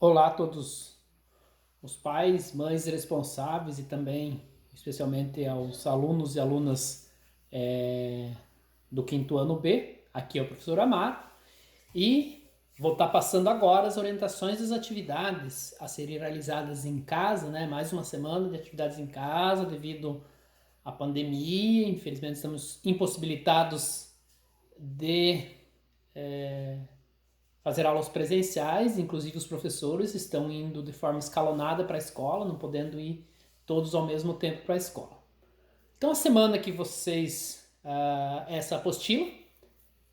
Olá a todos os pais, mães responsáveis e também, especialmente aos alunos e alunas do quinto ano B. Aqui é o professor Amaro e vou estar passando agora as orientações das atividades a serem realizadas em casa, né? Mais uma semana de atividades em casa devido à pandemia. Infelizmente estamos impossibilitados de fazer aulas presenciais, inclusive os professores estão indo de forma escalonada para a escola, não podendo ir todos ao mesmo tempo para a escola. Então a semana que vocês, essa apostila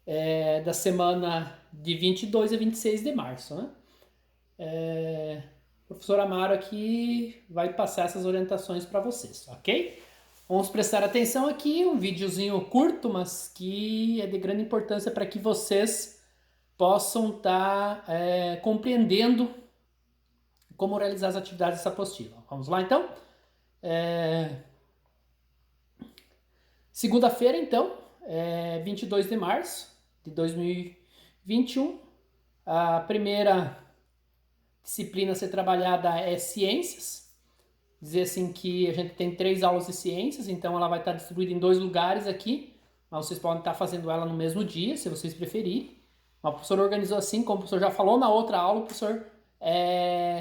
é da semana de 22 a 26 de março, né? O professor Amaro aqui vai passar essas orientações para vocês, ok? Vamos prestar atenção aqui, um videozinho curto, mas que é de grande importância para que vocês possam estar compreendendo como realizar as atividades dessa apostila. Vamos lá então? Segunda-feira, então, 22 de março de 2021, a primeira disciplina a ser trabalhada é ciências. Dizer assim que a gente tem 3 aulas de ciências, então ela vai estar distribuída em 2 lugares aqui, mas vocês podem estar fazendo ela no mesmo dia, se vocês preferirem. O professor organizou assim, como o professor já falou na outra aula, o professor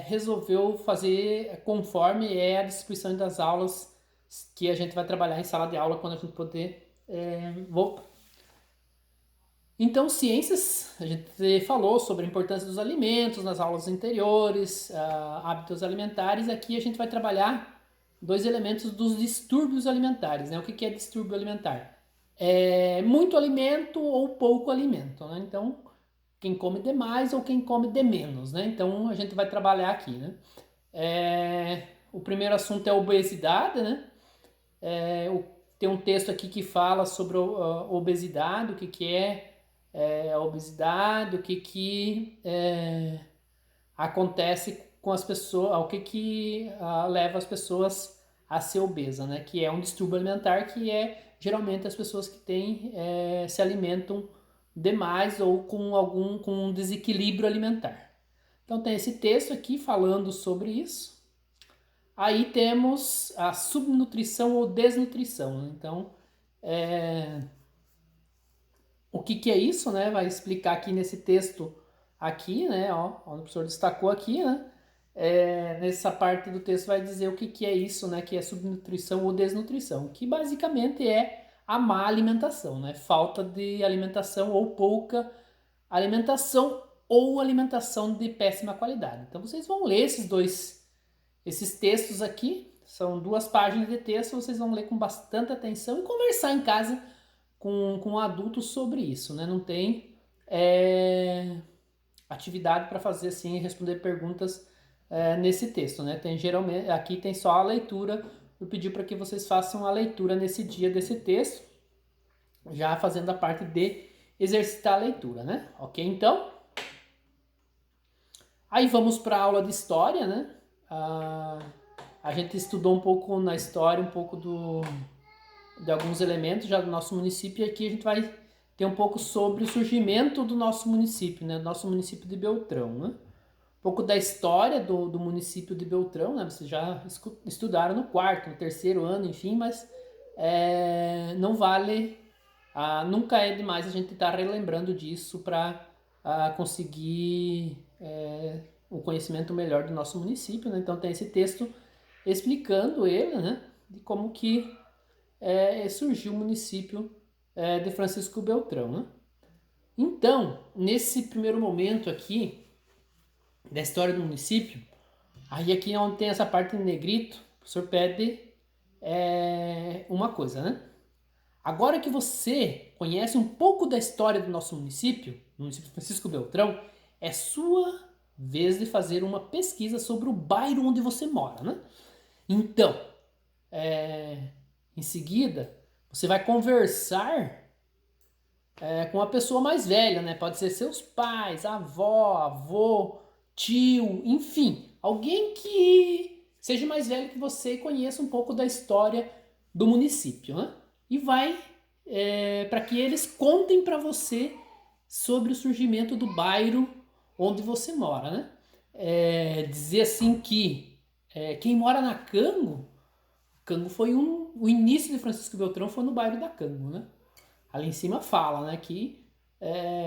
resolveu fazer conforme a distribuição das aulas que a gente vai trabalhar em sala de aula quando a gente poder voltar. Então, ciências, a gente falou sobre a importância dos alimentos nas aulas anteriores, hábitos alimentares. Aqui a gente vai trabalhar 2 elementos dos distúrbios alimentares, né? O que é distúrbio alimentar? É muito alimento ou pouco alimento, né? Então, quem come demais ou quem come de menos, né? Então, a gente vai trabalhar aqui, né? O primeiro assunto é a obesidade, né? Tem um texto aqui que fala sobre a obesidade, o que é a obesidade, o que acontece com as pessoas, o que leva as pessoas a ser obesa, né? Que é um distúrbio alimentar, que é geralmente as pessoas que se alimentam demais ou com um desequilíbrio alimentar. Então tem esse texto aqui falando sobre isso. Aí temos a subnutrição ou desnutrição, né? Então, o que é isso, né? Vai explicar aqui nesse texto aqui, né? Ó, o professor destacou aqui, né? Nessa parte do texto vai dizer o que é isso, né? Que é subnutrição ou desnutrição, que basicamente é a má alimentação, né? Falta de alimentação ou pouca alimentação ou alimentação de péssima qualidade. Então vocês vão ler esses textos aqui, são 2 páginas de texto, vocês vão ler com bastante atenção e conversar em casa com adultos sobre isso, né? Não tem atividade para fazer assim, responder perguntas nesse texto, né? Tem geralmente aqui tem só a leitura. Eu pedi para que vocês façam a leitura nesse dia desse texto, já fazendo a parte de exercitar a leitura, né? Ok, então. Aí vamos para a aula de história, né? A gente estudou um pouco na história, um pouco de alguns elementos já do nosso município, e aqui a gente vai ter um pouco sobre o surgimento do nosso município, né? Do nosso município de Beltrão, né? Um pouco da história do município de Beltrão, né? Vocês já estudaram no 4º, no 3º ano, enfim, mas não vale, nunca é demais a gente estar relembrando disso para conseguir o conhecimento melhor do nosso município, né? Então tem esse texto explicando ele, né? De como que surgiu o município de Francisco Beltrão, né? Então, nesse primeiro momento aqui da história do município, aí aqui é onde tem essa parte em negrito, o professor pede uma coisa, né? Agora que você conhece um pouco da história do nosso município, o município de Francisco Beltrão, é sua vez de fazer uma pesquisa sobre o bairro onde você mora, né? Então, em seguida, você vai conversar com uma pessoa mais velha, né? Pode ser seus pais, avó, avô, tio, enfim, alguém que seja mais velho que você e conheça um pouco da história do município, né? E vai para que eles contem para você sobre o surgimento do bairro onde você mora, né? dizer assim que quem mora na Cango foi o início de Francisco Beltrão foi no bairro da Cango, né? Ali em cima fala, né, que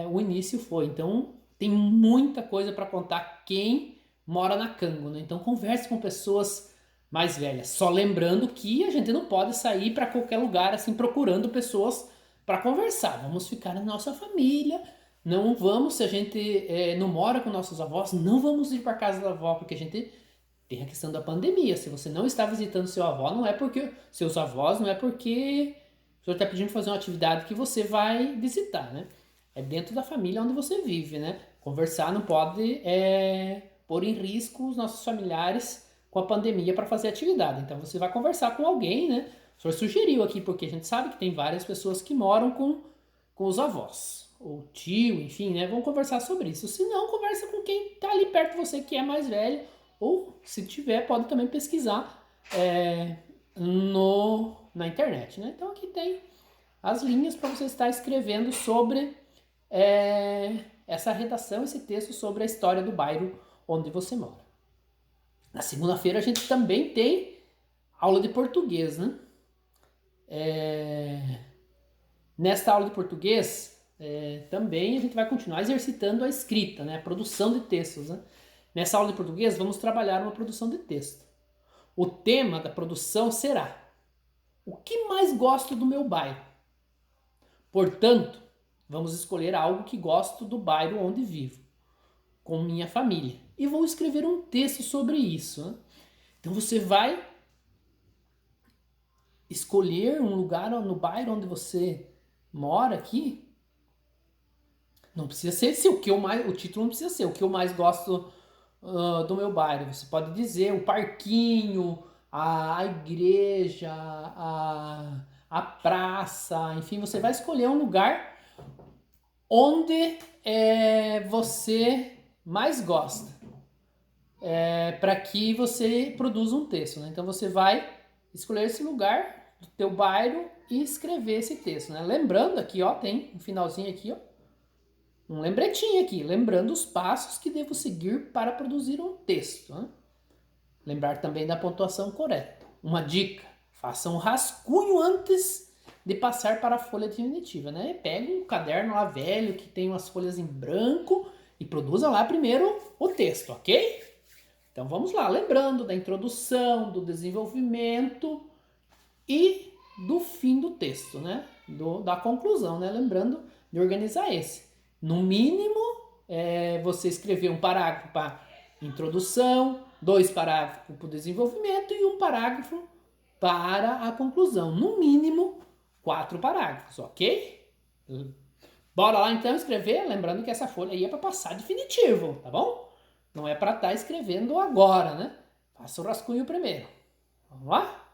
o início foi. Então tem muita coisa para contar quem mora na Cango, né? Então converse com pessoas mais velhas. Só lembrando que a gente não pode sair para qualquer lugar assim procurando pessoas para conversar. Vamos ficar na nossa família. Não vamos, se a gente não mora com nossos avós, não vamos ir para casa da avó, porque a gente tem a questão da pandemia. Se você não está visitando seu avó, não é porque seus avós, não é porque o senhor está pedindo fazer uma atividade que você vai visitar, né? É dentro da família onde você vive, né? Conversar não pode pôr em risco os nossos familiares com a pandemia para fazer atividade. Então você vai conversar com alguém, né? O senhor sugeriu aqui, porque a gente sabe que tem várias pessoas que moram com os avós, ou tio, enfim, né? Vão conversar sobre isso. Se não, conversa com quem está ali perto de você que é mais velho, ou se tiver, pode também pesquisar na internet, né? Então aqui tem as linhas para você estar escrevendo sobre essa redação, esse texto sobre a história do bairro onde você mora. Na segunda-feira a gente também tem aula de português, né? Nesta aula de português também a gente vai continuar exercitando a escrita, né? A produção de textos, né? Nessa aula de português vamos trabalhar uma produção de texto. O tema da produção será: o que mais gosto do meu bairro? Portanto, vamos escolher algo que gosto do bairro onde vivo, com minha família. E vou escrever um texto sobre isso, né? Então você vai escolher um lugar no bairro onde você mora aqui. Não precisa ser esse, o título não precisa ser o que eu mais gosto do meu bairro. Você pode dizer o parquinho, a igreja, a praça, enfim, você vai escolher um lugar onde você mais gosta, para que você produza um texto, né? Então você vai escolher esse lugar do teu bairro e escrever esse texto, né? Lembrando aqui, ó, tem um finalzinho aqui, ó, um lembretinho aqui, lembrando os passos que devo seguir para produzir um texto, né? Lembrar também da pontuação correta. Uma dica: faça um rascunho antes de passar para a folha definitiva, né? Pega um caderno lá velho que tem umas folhas em branco e produza lá primeiro o texto, ok? Então vamos lá, lembrando da introdução, do desenvolvimento e do fim do texto, né? Da conclusão, né? Lembrando de organizar esse. No mínimo, você escrever um parágrafo para introdução, 2 parágrafos para o desenvolvimento e 1 parágrafo para a conclusão. No mínimo, 4 parágrafos, ok? Bora lá então escrever, lembrando que essa folha aí é para passar definitivo, tá bom? Não é para estar escrevendo agora, né? Faça o rascunho primeiro. Vamos lá?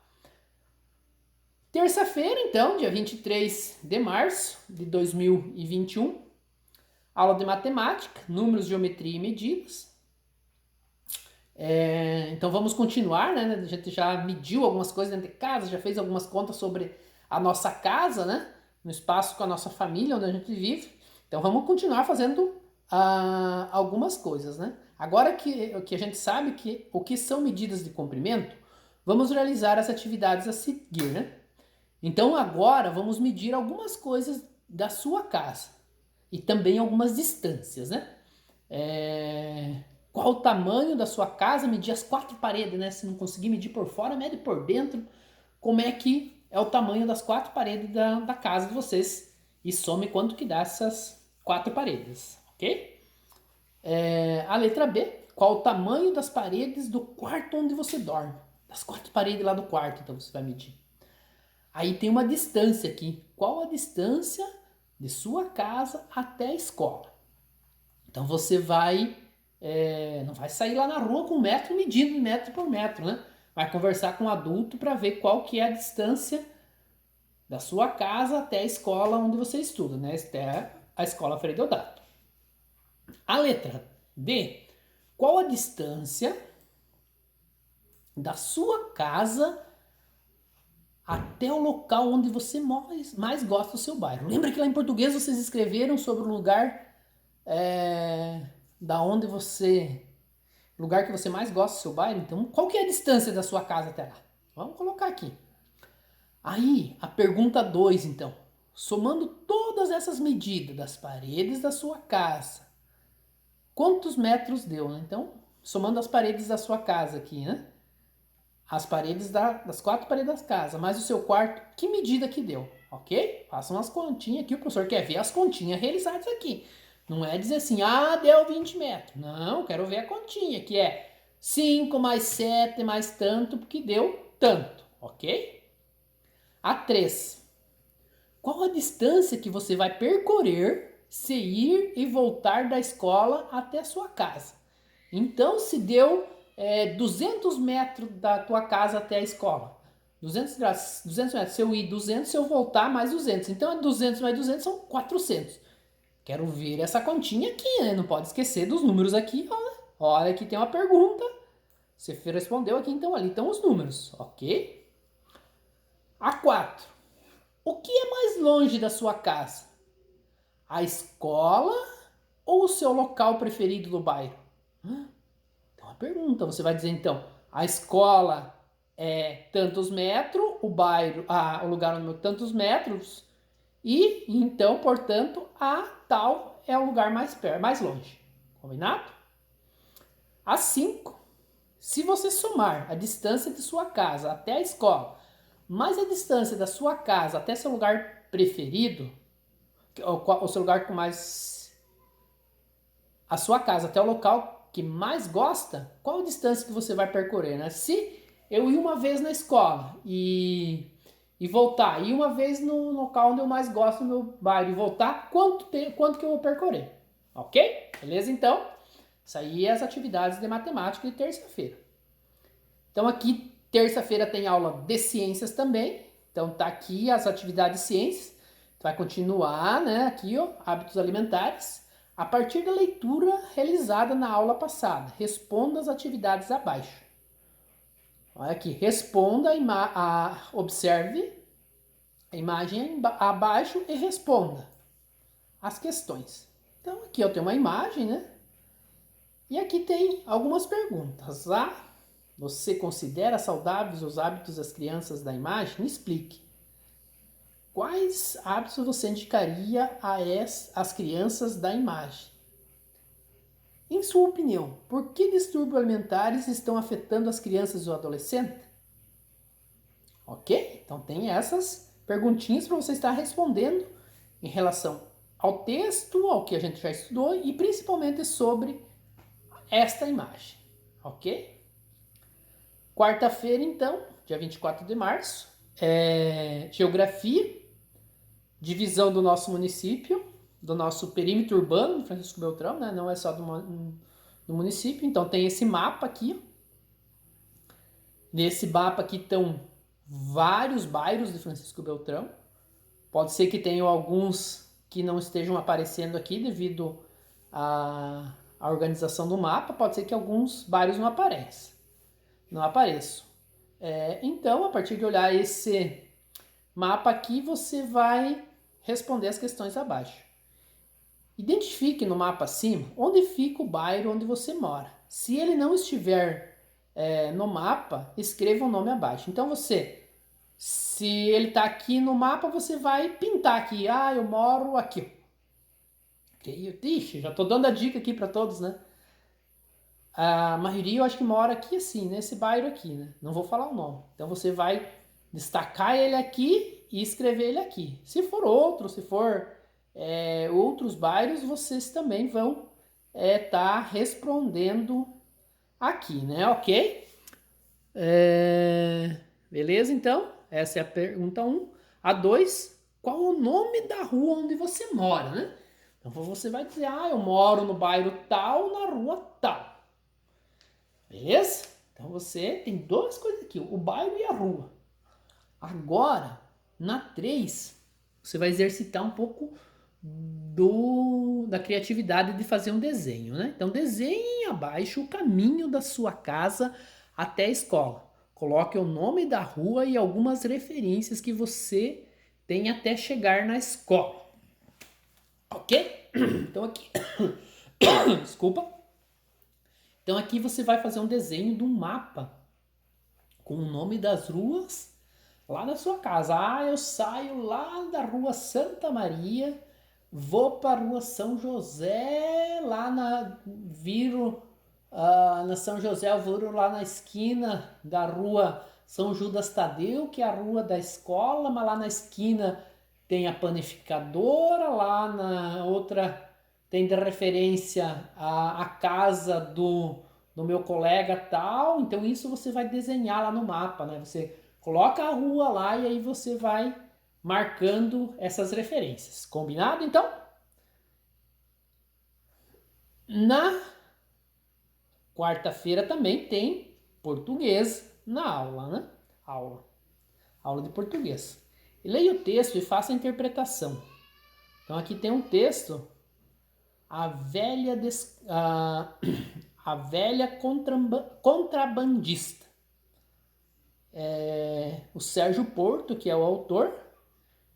Terça-feira, então, dia 23 de março de 2021, aula de matemática, números, geometria e medidas. Então vamos continuar, né? A gente já mediu algumas coisas dentro de casa, já fez algumas contas sobre a nossa casa, né? No espaço com a nossa família, onde a gente vive. Então vamos continuar fazendo algumas coisas, né? Agora que a gente sabe o que são medidas de comprimento, vamos realizar as atividades a seguir, né? Então agora vamos medir algumas coisas da sua casa e também algumas distâncias, né? Qual o tamanho da sua casa? Medir as 4 paredes, né? Se não conseguir medir por fora, mede por dentro. Como é que é o tamanho das 4 paredes da casa de vocês e some quanto que dá essas 4 paredes, ok? A letra B, qual o tamanho das paredes do quarto onde você dorme? Das 4 paredes lá do quarto, então você vai medir. Aí tem uma distância aqui. Qual a distância de sua casa até a escola? Então você não vai sair lá na rua com metro medindo metro por metro, né? Vai conversar com um adulto para ver qual que é a distância da sua casa até a escola onde você estuda, né? Até a escola Frei Deodato. A letra D, qual a distância da sua casa até o local onde você mais gosta do seu bairro? Lembra que lá em português vocês escreveram sobre o lugar da onde você lugar que você mais gosta do seu bairro, então qual que é a distância da sua casa até lá? Vamos colocar aqui. Aí, a pergunta 2, então. Somando todas essas medidas das paredes da sua casa, quantos metros deu, né? Então, somando as paredes da sua casa aqui, né? As paredes das 4 paredes da casa, mais o seu quarto, que medida que deu, ok? Façam as continhas aqui, o professor quer ver as continhas realizadas aqui. Não é dizer assim, deu 20 metros. Não, quero ver a continha, que é 5 mais 7 mais tanto, porque deu tanto, ok? A 3. Qual a distância que você vai percorrer se ir e voltar da escola até a sua casa? Então, se deu 200 metros da tua casa até a escola. 200 metros. Se eu ir 200, se eu voltar, mais 200. Então, 200 mais 200 são 400. Quero ver essa continha aqui, né? Não pode esquecer dos números aqui. Olha, aqui tem uma pergunta. Você respondeu aqui, então ali estão os números, ok? A 4. O que é mais longe da sua casa? A escola ou o seu local preferido do bairro? Então, a pergunta, você vai dizer então, a escola é tantos metros, o bairro, o lugar onde tantos metros, e então, portanto, a tal é o lugar mais perto, mais longe. Combinado? A 5. Se você somar a distância de sua casa até a escola, mais a distância da sua casa até seu lugar preferido, o seu lugar com mais. A sua casa até o local que mais gosta, qual a distância que você vai percorrer, né? Se eu ir uma vez na escola e voltar, ir uma vez no local onde eu mais gosto, no meu bairro, e voltar, quanto que eu vou percorrer? Ok? Beleza? Então, isso aí é as atividades de matemática de terça-feira. Então, aqui, terça-feira tem aula de ciências também. Então, tá aqui as atividades de ciências. Vai continuar, né? Aqui, ó, hábitos alimentares. A partir da leitura realizada na aula passada, responda as atividades abaixo. Olha aqui, responda, observe a imagem abaixo e responda as questões. Então, aqui eu tenho uma imagem, né? E aqui tem algumas perguntas. Você considera saudáveis os hábitos das crianças da imagem? Me explique. Quais hábitos você indicaria às crianças da imagem? Em sua opinião, por que distúrbios alimentares estão afetando as crianças e o adolescente? Ok? Então tem essas perguntinhas para você estar respondendo em relação ao texto, ao que a gente já estudou e principalmente sobre esta imagem. Ok? Quarta-feira, então, dia 24 de março, geografia, divisão do nosso município, do nosso perímetro urbano de Francisco Beltrão, né? Não é só do município. Então tem esse mapa aqui. Nesse mapa aqui estão vários bairros de Francisco Beltrão. Pode ser que tenham alguns que não estejam aparecendo aqui devido à organização do mapa. Pode ser que alguns bairros não apareçam. Então, a partir de olhar esse mapa aqui, você vai responder as questões abaixo. Identifique no mapa acima onde fica o bairro onde você mora. Se ele não estiver no mapa, escreva o nome abaixo. Então se ele está aqui no mapa, você vai pintar aqui. Eu moro aqui. Ixi, já estou dando a dica aqui para todos, né? A maioria eu acho que mora aqui assim, nesse bairro aqui, né? Não vou falar o nome. Então você vai destacar ele aqui e escrever ele aqui. Se for outro, se for outros bairros, vocês também vão tá respondendo aqui, né? Ok? Beleza, então? Essa é a pergunta 1. A 2, qual o nome da rua onde você mora, né? Então você vai dizer, eu moro no bairro tal, na rua tal. Beleza? Então você tem duas coisas aqui, o bairro e a rua. Agora, na 3, você vai exercitar um pouco da criatividade de fazer um desenho, né? Então desenhe abaixo o caminho da sua casa até a escola. Coloque o nome da rua e algumas referências que você tem até chegar na escola. Ok? Então aqui, desculpa. Então aqui você vai fazer um desenho de um mapa com o nome das ruas lá na sua casa. Eu saio lá da rua Santa Maria, vou para a rua São José, viro na São José, eu viro lá na esquina da rua São Judas Tadeu, que é a rua da escola, mas lá na esquina tem a panificadora, lá na outra tem de referência a casa do meu colega tal. Então isso você vai desenhar lá no mapa, né? Você coloca a rua lá e aí você vai marcando essas referências. Combinado, então? Na quarta-feira também tem português na aula, né? Aula de português. Leia o texto e faça a interpretação. Então aqui tem um texto, a velha contrabandista. O Sérgio Porto, que é o autor,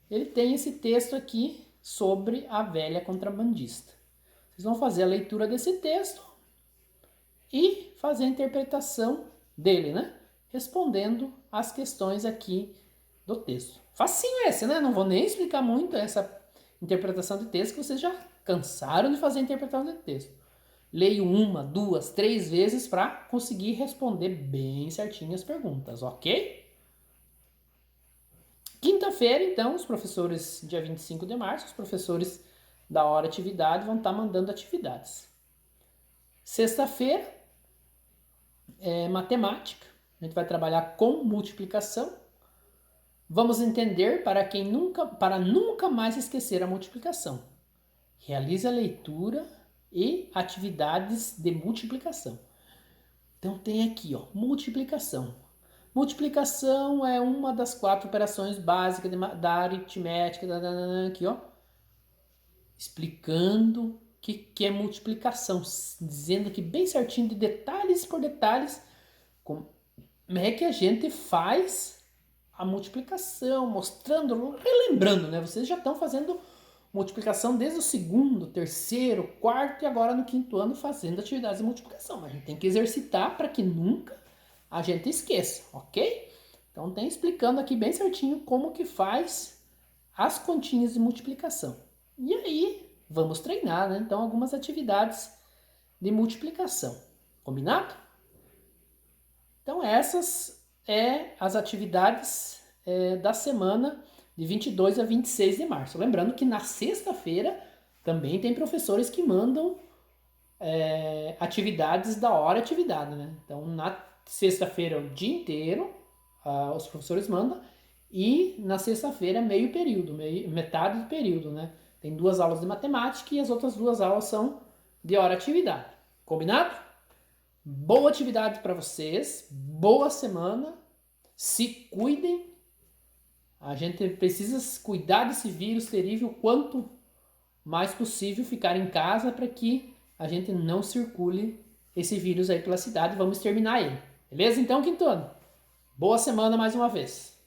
ele tem esse texto aqui sobre a velha contrabandista. Vocês vão fazer a leitura desse texto e fazer a interpretação dele, né? Respondendo as questões aqui do texto. Facinho esse, né? Não vou nem explicar muito essa interpretação de texto, que vocês já cansaram de fazer a interpretação de texto. Leio 1, 2, 3 vezes para conseguir responder bem certinho as perguntas, ok? Quinta-feira, então, os professores, dia 25 de março, os professores da hora atividade vão estar mandando atividades. Sexta-feira é matemática, a gente vai trabalhar com multiplicação. Vamos entender para nunca mais esquecer a multiplicação. Realize a leitura e atividades de multiplicação. Então tem aqui, ó, multiplicação. Multiplicação é uma das 4 operações básicas da aritmética, aqui, ó, explicando o que é multiplicação, dizendo aqui bem certinho, de detalhes por detalhes, como é que a gente faz a multiplicação, mostrando, relembrando, né? Vocês já estão fazendo multiplicação desde o segundo, terceiro, quarto e agora no quinto ano fazendo atividades de multiplicação. Mas a gente tem que exercitar para que nunca a gente esqueça, ok? Então tem explicando aqui bem certinho como que faz as continhas de multiplicação. E aí vamos treinar, né? Então algumas atividades de multiplicação. Combinado? Então essas as atividades da semana de 22 a 26 de março. Lembrando que na sexta-feira também tem professores que mandam atividades da hora atividade, né? Então na sexta-feira o dia inteiro os professores mandam, e na sexta-feira meio período, metade do período, né? Tem 2 aulas de matemática e as outras 2 aulas são de hora atividade. Combinado? Boa atividade para vocês, boa semana, se cuidem. A gente precisa cuidar desse vírus terrível quanto mais possível, ficar em casa para que a gente não circule esse vírus aí pela cidade. Vamos exterminar ele. Beleza? Então, quinto ano, boa semana mais uma vez.